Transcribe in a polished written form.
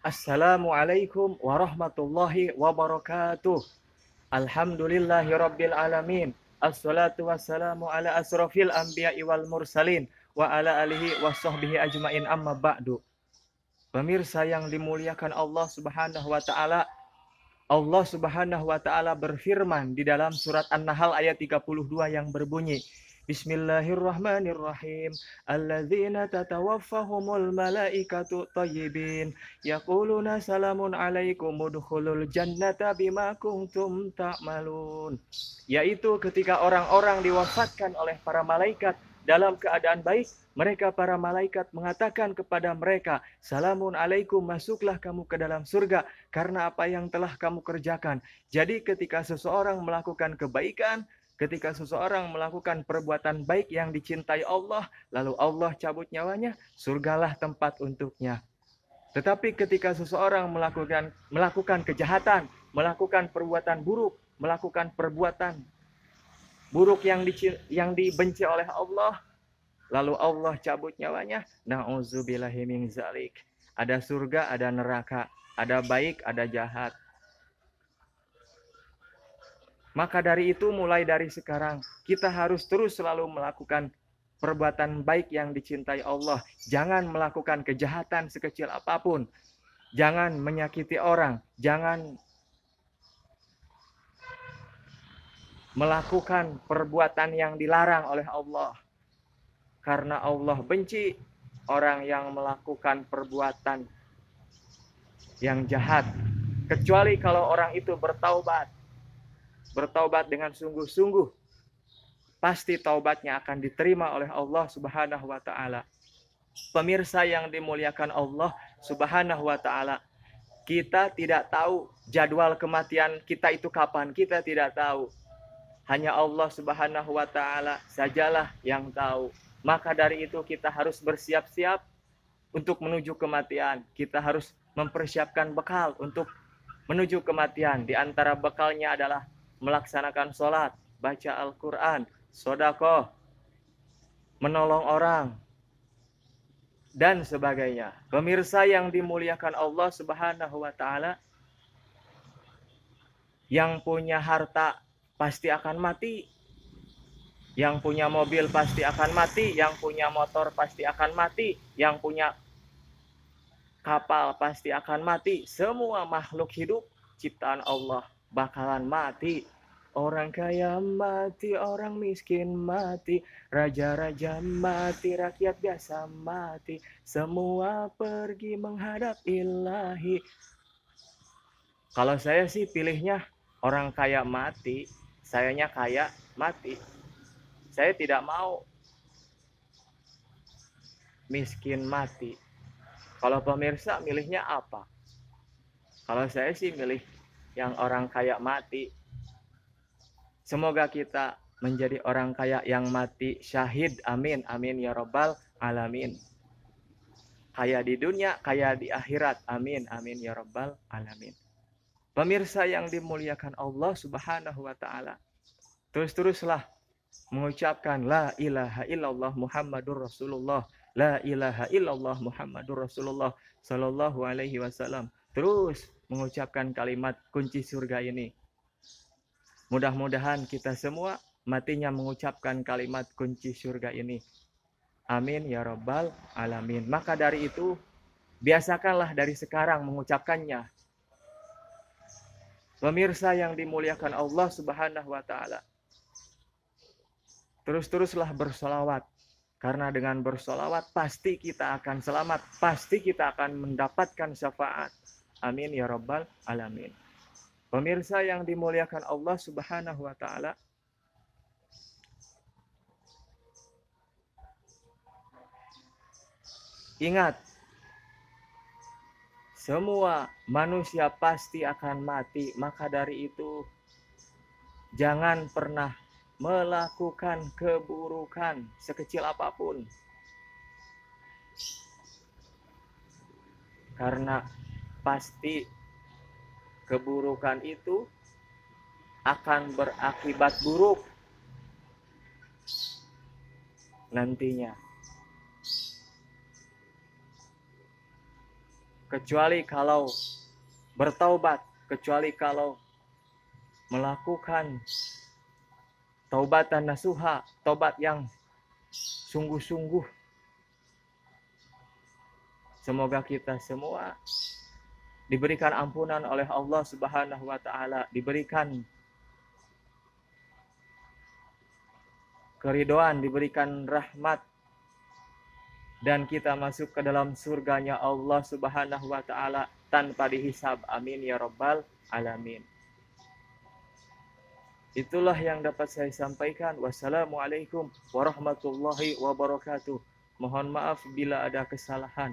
Assalamualaikum warahmatullahi wabarakatuh. Alhamdulillahirabbil alamin. Assalatu wassalamu ala asrofil anbiya'i wal mursalin wa ala alihi washabbihi ajmain amma ba'du. Pemirsa yang dimuliakan Allah Subhanahu wa taala, Allah Subhanahu wa taala berfirman di dalam surat An-Nahl ayat 32 yang berbunyi, Bismillahirrahmanirrahim. Alladzina tatawaffahumul malaikatu thayyibin yaquluna salamun alaikum udkhulul jannata bima kuntum ta'malun. Yaitu ketika orang-orang diwafatkan oleh para malaikat dalam keadaan baik, mereka para malaikat mengatakan kepada mereka, Salamun alaikum, masuklah kamu ke dalam surga karena apa yang telah kamu kerjakan. Jadi ketika seseorang melakukan kebaikan, ketika seseorang melakukan perbuatan baik yang dicintai Allah, lalu Allah cabut nyawanya, surgalah tempat untuknya. Tetapi ketika seseorang melakukan kejahatan, melakukan perbuatan buruk, melakukan perbuatan buruk yang dibenci oleh Allah, lalu Allah cabut nyawanya, na'udzubillahi min zalik. Ada surga, ada neraka, ada baik, ada jahat. Maka dari itu mulai dari sekarang kita harus terus selalu melakukan perbuatan baik yang dicintai Allah. Jangan melakukan kejahatan sekecil apapun. Jangan menyakiti orang, jangan melakukan perbuatan yang dilarang oleh Allah. Karena Allah benci orang yang melakukan perbuatan yang jahat. Kecuali kalau orang itu bertaubat. Bertaubat dengan sungguh-sungguh. Pasti taubatnya akan diterima oleh Allah Subhanahu wa taala. Pemirsa yang dimuliakan Allah Subhanahu wa taala, kita tidak tahu jadwal kematian kita itu kapan, kita tidak tahu. Hanya Allah Subhanahu wa taala sajalah yang tahu. Maka dari itu kita harus bersiap-siap untuk menuju kematian. Kita harus mempersiapkan bekal untuk menuju kematian. Di antara bekalnya adalah melaksanakan sholat, baca Al-Quran, sedekah, menolong orang, dan sebagainya. Pemirsa yang dimuliakan Allah Subhanahu wa taala, yang punya harta pasti akan mati. Yang punya mobil pasti akan mati, yang punya motor pasti akan mati, yang punya kapal pasti akan mati. Semua makhluk hidup ciptaan Allah bakalan mati. Orang kaya mati, orang miskin mati, raja-raja mati, rakyat biasa mati. Semua pergi menghadap Ilahi. Kalau saya sih pilihnya orang kaya mati, sayanya kaya mati. Saya tidak mau miskin mati. Kalau pemirsa milihnya apa? Kalau saya sih milih yang orang kaya mati. Semoga kita menjadi orang kaya yang mati syahid. Amin, amin ya rabbal alamin. Kaya di dunia, kaya di akhirat. Amin, amin ya rabbal alamin. Pemirsa yang dimuliakan Allah Subhanahu wa taala, terus-teruslah mengucapkan la ilaha illallah Muhammadur Rasulullah, la ilaha illallah Muhammadur Rasulullah sallallahu alaihi wasallam. Terus mengucapkan kalimat kunci surga ini. Mudah-mudahan kita semua matinya mengucapkan kalimat kunci surga ini. Amin ya rabbal alamin. Maka dari itu biasakanlah dari sekarang mengucapkannya. Pemirsa yang dimuliakan Allah Subhanahu wa taala, terus-teruslah bersolawat. Karena dengan bersolawat pasti kita akan selamat. Pasti kita akan mendapatkan syafaat. Amin ya rabbal alamin. Pemirsa yang dimuliakan Allah Subhanahu wa taala, ingat, semua manusia pasti akan mati. Maka dari itu jangan pernah melakukan keburukan sekecil apapun. Karena pasti keburukan itu akan berakibat buruk nantinya. kecuali kalau bertaubat, kecuali kalau melakukan taubatan nasuha, taubat yang sungguh-sungguh. Semoga kita semua diberikan ampunan oleh Allah Subhanahu wa taala, diberikan keridhaan, diberikan rahmat, dan kita masuk ke dalam surganya Allah Subhanahu wa taala tanpa dihisab. Amin ya rabbal alamin. Itulah yang dapat saya sampaikan. Wassalamualaikum warahmatullahi wabarakatuh. Mohon maaf bila ada kesalahan.